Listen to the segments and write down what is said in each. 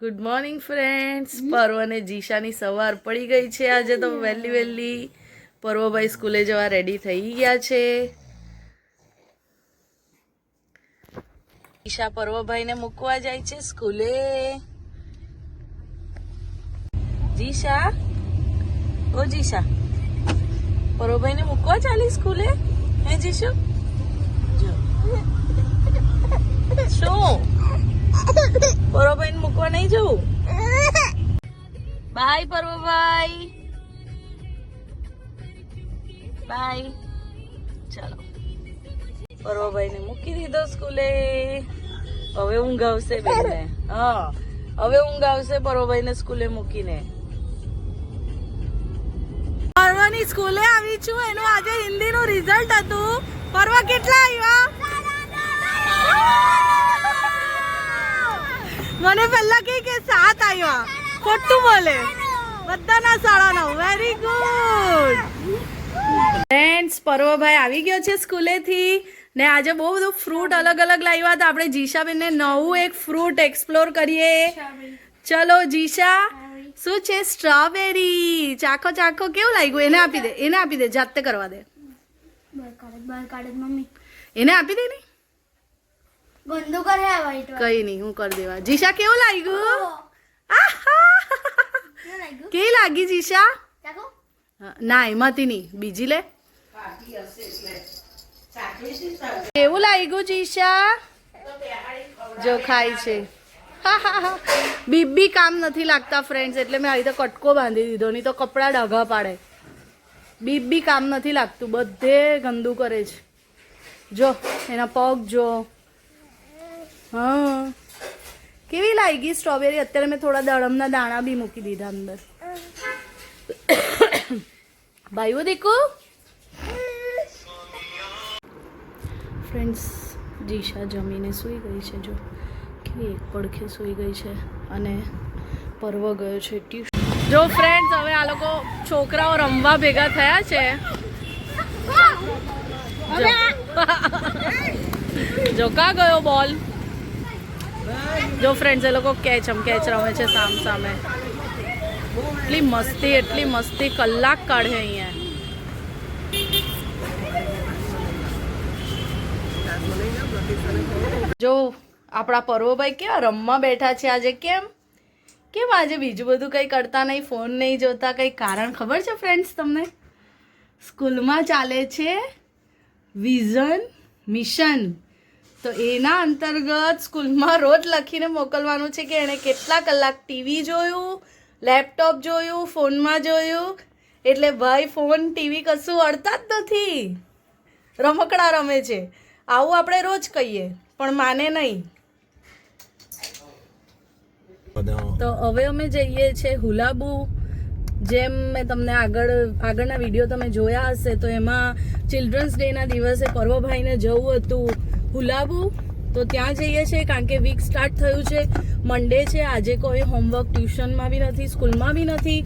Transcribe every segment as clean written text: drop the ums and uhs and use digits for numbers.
Good morning friends. પર્વ અને જીશાની સવાર પડી ગઈ છે. આજે તો વહેલી વહેલી પર્વભાઈ સ્કૂલે જવા રેડી થઈ ગયા છે. જીશા પર્વભાઈને મૂકવા જાય છે સ્કૂલે. જીશા, ઓ જીશા, પર્વભાઈને મૂકવા ચાલી સ્કૂલે? હે જીશુ? શું પર્વભાઈને મૂકવા નહીં જવું? Bye Parvbhai, bye. ચાલો, પર્વભાઈને મૂકી દીધો સ્કૂલે. હવે ઊંઘ આવશે બેનને. હા, હવે ઊંઘ આવશે પર્વભાઈને સ્કૂલે મૂકીને. પર્વની સ્કૂલે આવી છું. એનું આજે હિન્દીનું રિઝલ્ટ હતું. પર્વ કેટલા આવ્યા? મને પહેલા કે 7 આવ્યા. ખોટું બોલે. બધાના 9.5. Very good. ફ્રેન્ડ્સ, પર્વભાઈ આવી ગયો છે સ્કૂલેથી ને આજે બહુ બધું ફ્રૂટ અલગ અલગ લાવ્યા હતા. આપણે જીશાબેનને નવું એક ફ્રૂટ એક્સપ્લોર કરીએ. ચલો જીશા, શું છે? સ્ટ્રોબેરી. ચાખો ચાખો. કેવું લાગ્યું? એને આપી દે, એને આપી દે, જાતે કરવા દે. મમ્મી એને આપી દે. નહીં ગંદુ કરે આ વાઈટ કઈ નહીં, હું કરી દેવા. જીશા, કેવું લાગ્યું? કેવી લાગી જીશા? ચાખો. ના, એમાંથી નહીં, બીજી લે. કેવું લાગ્યું જીશા? જો ખાય છે. બીબી કામ નથી લાગતા ફ્રેન્ડ્સ, એટલે મેં આવી રીતે કટકો બાંધી દીધો. નહીં તો કપડા ડાઘા પાડે. બીબી કામ નથી લાગતું, બધે ગંદુ કરે છે. જો એના પગ જો. હા, કેવી લાગી સ્ટ્રોબેરી? અત્યારે મેં થોડા દળમના દાણા બી મૂકી દીધા અંદર. ભાઈઓ દેખો. ફ્રેન્ડ્સ, જીશા જમીને સૂઈ ગઈ છે. જો કેવી એક પડખે સૂઈ ગઈ છે અને પર્વ ગયો છે ટ્યુશન. જો ફ્રેન્ડ્સ, હવે આ લોકો છોકરાઓ રમવા ભેગા થયા છે. જો કા ગયો બોલ? જો ફ્રેન્ડ્સ, એ લોકો કેચ રમે છે સામ સામે. એટલી મસ્તી કલાક કાઢે અહીંયા. જો આપણા પર્વભાઈ કેવા રમવા બેઠા છે આજે. કેમ આજે બીજું બધું કંઈ કરતા નહીં, ફોન નહીં જોતા? કંઈ કારણ ખબર છે ફ્રેન્ડ્સ તમને? સ્કૂલમાં ચાલે છે વિઝન મિશન. તો એના અંતર્ગત સ્કૂલમાં રોજ લખીને મોકલવાનું છે કે એણે કેટલા કલાક ટીવી જોયું, લેપટોપ જોયું, ફોનમાં જોયું. એટલે ભાઈ ફોન ટીવી કશું અડતા જ નથી, રમકડા રમે છે. આવું આપણે રોજ કહીએ પણ માને નહીં. તો હવે અમે જઈએ છીએ હુલાબુ. જેમ મેં તમને આગળના વિડીયો તમે જોયા હશે, તો એમાં ચિલ્ડ્રન્સ ડેના દિવસે પર્વભાઈને જવું હતું હુલાબુ. તો ત્યાં જઈએ છીએ કારણ કે વીક સ્ટાર્ટ થયું છે. મંડે છે. આજે કોઈ હોમવર્ક ટ્યુશનમાં બી નથી, સ્કૂલમાં બી નથી.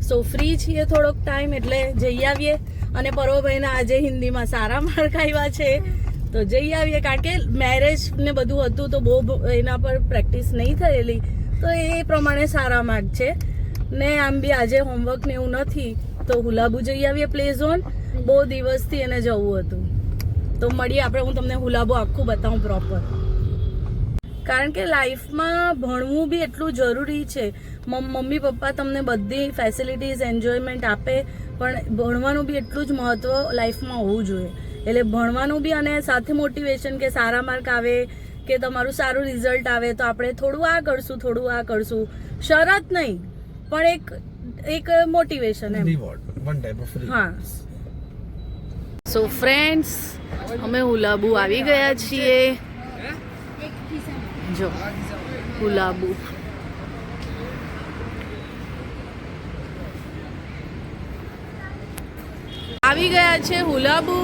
સો ફ્રી છીએ થોડોક ટાઈમ, એટલે જઈ આવીએ. અને પર્વભાઈના આજે હિન્દીમાં સારા માર્ક આવ્યા છે, તો જઈ આવીએ. કારણ કે મેરેજ ને બધું હતું તો બહુ એના પર પ્રેક્ટિસ નહીં થયેલી, તો એ પ્રમાણે સારા માર્ક છે. ને આમ બી આજે હોમવર્ક ને એવું નથી, તો હુલાબુ જઈ આવીએ. પ્લે ઝોન બહુ દિવસથી એને જવું હતું. તો મળીએ આપણે. હું તમને હુલાબુ આખું બતાવું પ્રોપર. કારણ કે લાઈફમાં ભણવું બી એટલું જરૂરી છે. મમ્મી પપ્પા તમને બધી ફેસિલિટીઝ એન્જોયમેન્ટ આપે, પણ ભણવાનું બી એટલું જ મહત્વ લાઈફમાં હોવું જોઈએ. એટલે ભણવાનું બી, અને સાથે મોટિવેશન કે સારા માર્ક આવે કે તમારું સારું રિઝલ્ટ આવે તો આપણે થોડું આ કરશું, થોડું આ કરશું. શરત નહીં, પણ એક મોટિવેશન એમ. હા. સો ફ્રેન્ડ્સ, અમે હુલાબુ આવી ગયા છીએ. જો હુલાબુ. આવી ગયા છે હુલાબુ.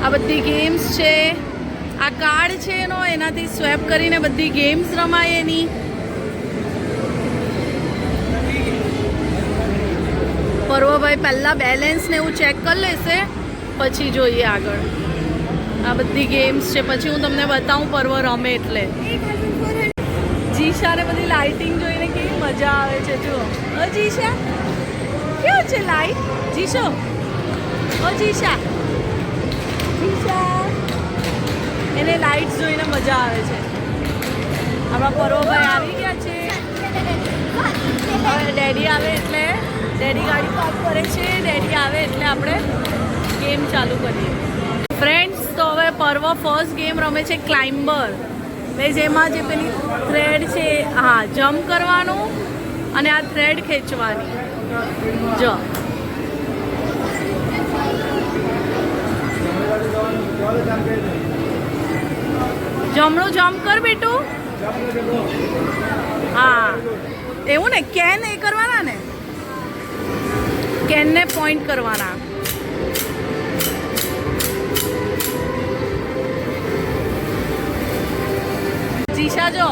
આ બધી ગેમ્સ છે. આ કાર્ડ છે એનો, એનાથી સ્વેપ કરીને બધી ગેમ્સ રમાય એની. પર્વભાઈ પહેલા બેલેન્સ ને એવું ચેક કરી લેશે, પછી જોઈએ આગળ. આ બધી ગેમ્સ છે. પછી હું તમને બતાવું પર્વ રમે એટલે. જીશાને બધી લાઇટિંગ જોઈને કેવી મજા આવે છે. જુઓ જીશા કેવું છે લાઈટ. જીશો જીશા એને લાઇટ્સ જોઈને મજા આવે છે. આપણા પર્વભાઈ આવી ગયા છે. હવે ડેડી આવે એટલે ડેડી ગાડી પાર્ક કરે છે. ડેડી આવે એટલે આપણે ગેમ ચાલુ કરીએ. ફ્રેન્ડ્સ તો હવે પર્વ ફર્સ્ટ ગેમ રમે છે ક્લાઇમ્બર. જેમાં જે પેલી થ્રેડ છે હા જમ્પ કરવાનું અને આ થ્રેડ ખેંચવાની. જો જમણું જમ્પ કર બેટું. હા એવું ને કેન એ કરવાના ને કેનને પોઈન્ટ કરવાના. જીશા જો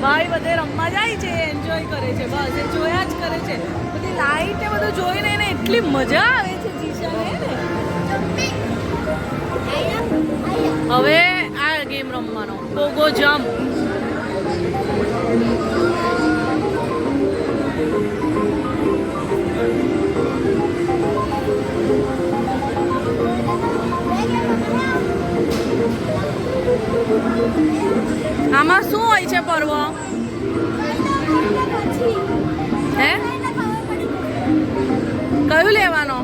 ભાઈ બધે રમવા જાય છે એન્જોય કરે છે. બસ એ જોયા જ કરે છે. બધી લાઈટ ને બધું જોઈને એને એટલી મજા આવે છે જીશાને ને. હવે આ ગેમ રમવાનો પોગો જમ્પ. આમાં શું હોય છે પર્વ? હે કયું લેવાનો?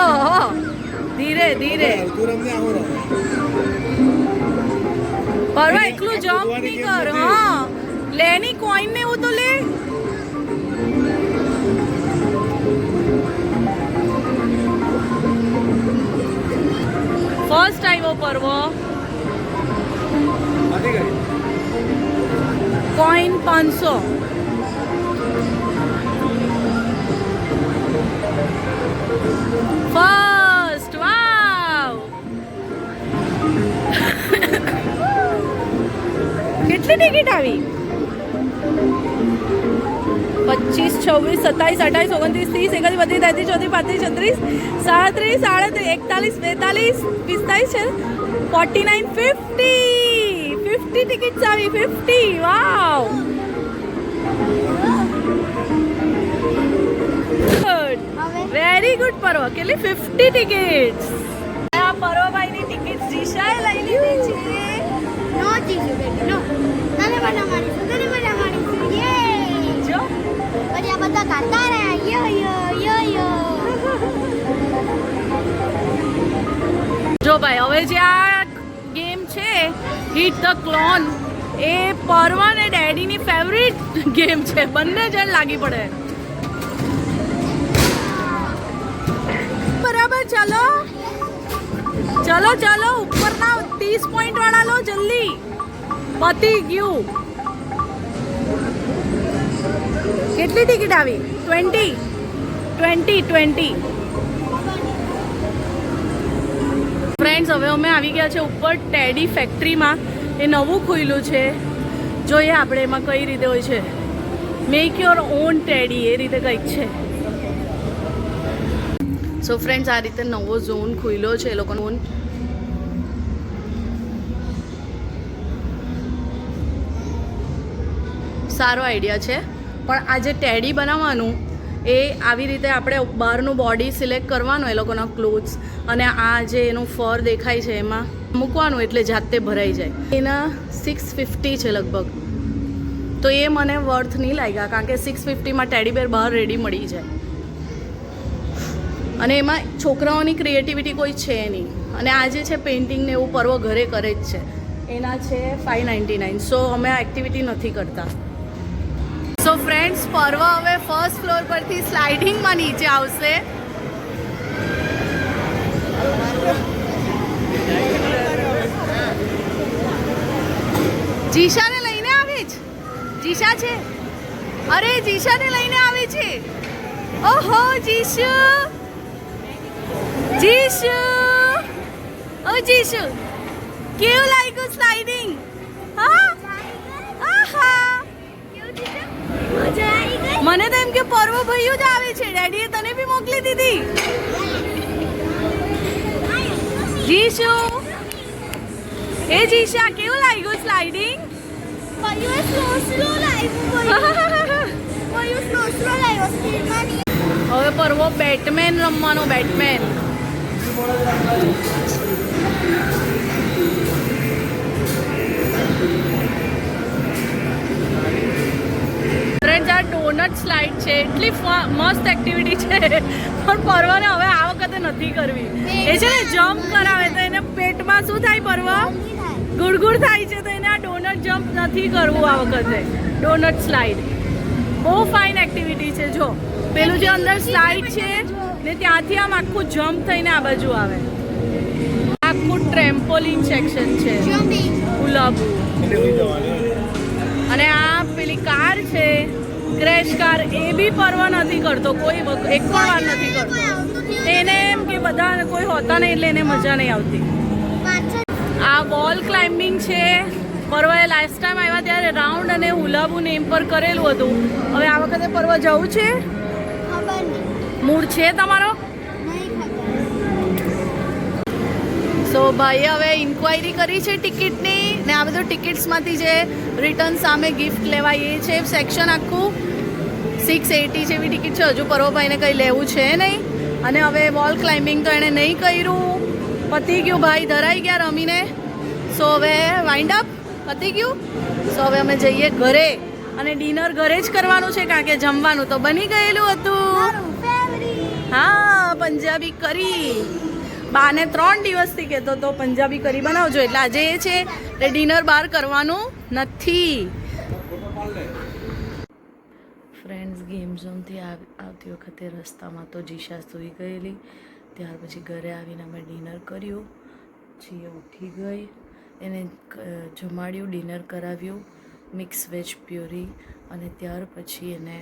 ઓહો ધીરે ધીરે. પર્વ એકલું જમ્પ નહીં કર. હા લેની કોઈન ને એવું તો લે. ફર્સ્ટ આવ્યો પર્વ. કોઈન 500. ફર્સ્ટ વાવ. કેટલી ટિકિટ આવી? 25, 26, 27, 28, 29, 30, 31, 32, 33, 34, 35, 36, 37, 38, 41, 42, 45, 49, 50. 50 ટિકિટ્સ આવી. 50 વાવ. ગુડ વેરી ગુડ પર્વ. કેટલી? 50 ટિકિટ્સ. આ પર્વભાઈની ટિકિટ જીશાએ લઈ લીધી છે. નો જીજુ બેબી નો. તને મને મારીશું. યે જો અરે આ બધા કાતા રે. યો યો યો યો. જો ભાઈ હવે જે આ ગેમ છે હિટ ધ ક્લોન એ પર્વ અને ડેડીની ફેવરિટ ગેમ છે. બંને જણ લાગી પડે. બરાબર ચલો ચલો ચલો ઉપરના 30 પોઈન્ટ વાળા લો જલ્દી. પતી ગયું. કેટલી ટિકિટ આવી? 20. ફ્રેન્ડ્સ હવે અમે આવી ગયા છે ઉપર ટેડી ફેક્ટરીમાં. એ નવું ખુલ્યું છે. જોઈએ આપણે એમાં કઈ રીતે હોય છે. મેક યોર ઓન ટેડી એ રીતે કંઈક છે. સો ફ્રેન્ડ્સ આ રીતે નવો ઝોન ખુલ્યો છે એ લોકોનો. સારો આઈડિયા છે. પણ આ જે ટેડી બનાવવાનું એ આવી રીતે આપણે બહારનું બોડી સિલેક્ટ કરવાનું એ લોકોના ક્લોથ્સ અને આ જે એનું ફર દેખાય છે એમાં મૂકવાનું એટલે જાતે ભરાઈ જાય. એના 650 છે લગભગ. તો એ મને વર્થ નહીં લાગ્યા કારણ કે 650માં ટેડી બેર બહાર રેડી મળી જાય અને એમાં છોકરાઓની ક્રિએટિવિટી કોઈ છે નહીં. અને આ જે છે પેઇન્ટિંગ ને એવું પર્વ ઘરે કરે જ છે. એના છે 599. સો અમે આ એક્ટિવિટી નથી કરતા. સો ફ્રેન્ડ્સ પર્વ હવે ફર્સ્ટ ફ્લોર પરથી સ્લાઇડિંગમાં નીચે આવશે. જીશાને લઈને આવી જ. જીશા છે. અરે જીશાને લઈને આવી છે. ઓહો જીશુ જીશુ ઓ જીશુ કેવું લાગ્યું સ્લાઇડિંગ? હા આહા મજા આવી ગઈ. મને તો એમ કે પર્વ ભાઈઓ જ આવે છે, ડેડીએ તને બી મોકલી દીધી. જીશુ, એ જીશા કેવું લાગ્યું સ્લાઇડિંગ? ભાઈઓ સ્લો લાવ્યું ભાઈઓ સ્લો લાવ્યો સ્પીડમાં નહીં. હવે પર્વો બેટમેન રમવાનો, બેટમેન. ફ્રેન્ડ્સ, આ ડોનટ સ્લાઇડ છે, એટલી મસ્ત એક્ટિવિટી છે, પણ પર્વને હવે આ વખતે નથી કરવી. એ છે ને જમ્પ કરાવે તો એને પેટમાં શું થાય પર્વ? ગુડગુડ થાય છે, તો એને આ ડોનટ જમ્પ નથી કરવું આ વખતે. ડોનટ સ્લાઇડ બહુ ફાઇન એક્ટિવિટી છે. જો પેલું જે અંદર સ્લાઇડ છે ને ત્યાંથી આમ આખું જમ્પ થઈને આ બાજુ આવે. આખું ટ્રેમ્પોલિન સેક્શન છે, ગુલાબુ. અને આ પેલી કાર છે, ક્રેશ કાર, એ બી પર્વ નથી કરતો, કોઈ એક પણ વાર નથી કરતો. એને એમ કે બધા કોઈ હોતા નહીં એટલે એને મજા નહીં આવતી. આ વોલ ક્લાઇમ્બિંગ છે. પર્વએ લાસ્ટ ટાઈમ આવ્યા ત્યારે રાઉન્ડ અને હુલાબુ નેમ પર કરેલું હતું. હવે આ વખતે પર્વ જવું છે? મૂડ છે તમારો? સો ભાઈએ હવે ઇન્ક્વાયરી કરી છે ટિકિટની, ને આ બધું ટિકિટ્સમાંથી જે રિટર્ન સામે ગિફ્ટ લેવાય એ છે સેક્શન આખું. 680 જેવી ટિકિટ છે. હજુ પર્વભાઈને કંઈ લેવું છે નહીં. અને હવે વોલ ક્લાઇમ્બિંગ તો એણે નહીં કર્યું, પતી ગયું. ભાઈ ધરાઈ ગયા રમીને. સો હવે વાઇન્ડ અપ, પતી ગયું. સો હવે અમે જઈએ ઘરે, અને ડિનર ઘરે જ કરવાનું છે કારણ કે જમવાનું તો બની ગયેલું હતું. હા, પંજાબી કરી. બાને 3 દિવસથી કહેતો તો પંજાબી કરી બનાવજો, એટલે આજે એ છે એટલે ડિનર બહાર કરવાનું નથી. ફ્રેન્ડ્સ, ગેમ ઝોનથી આવતી વખતે રસ્તામાં તો જીશા સૂઈ ગયેલી. ત્યાર પછી ઘરે આવીને અમે ડિનર કર્યું. પછી એ ઉઠી ગઈ, એને જમાડ્યું, ડિનર કરાવ્યું, મિક્સ વેજ પ્યુરી. અને ત્યાર પછી એને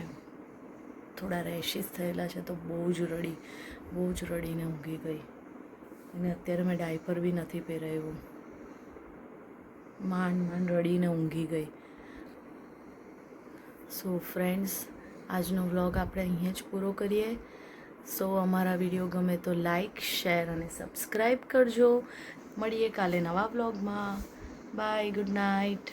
થોડા રેશિસ થયેલા છે તો બહુ જ રડીને ઊંઘી ગઈ. અને અત્યારે મેં ડાયપર બી નથી પહેરાવ્યું, માંડ રડીને ઊંઘી ગઈ. સો ફ્રેન્ડ્સ, આજનો વ્લોગ આપણે અહીંયા જ પૂરો કરીએ. સો અમારા વિડીયો ગમે તો લાઈક, શેર અને સબસ્ક્રાઈબ કરજો. મળીએ કાલે નવા વ્લોગમાં. Bye, good night.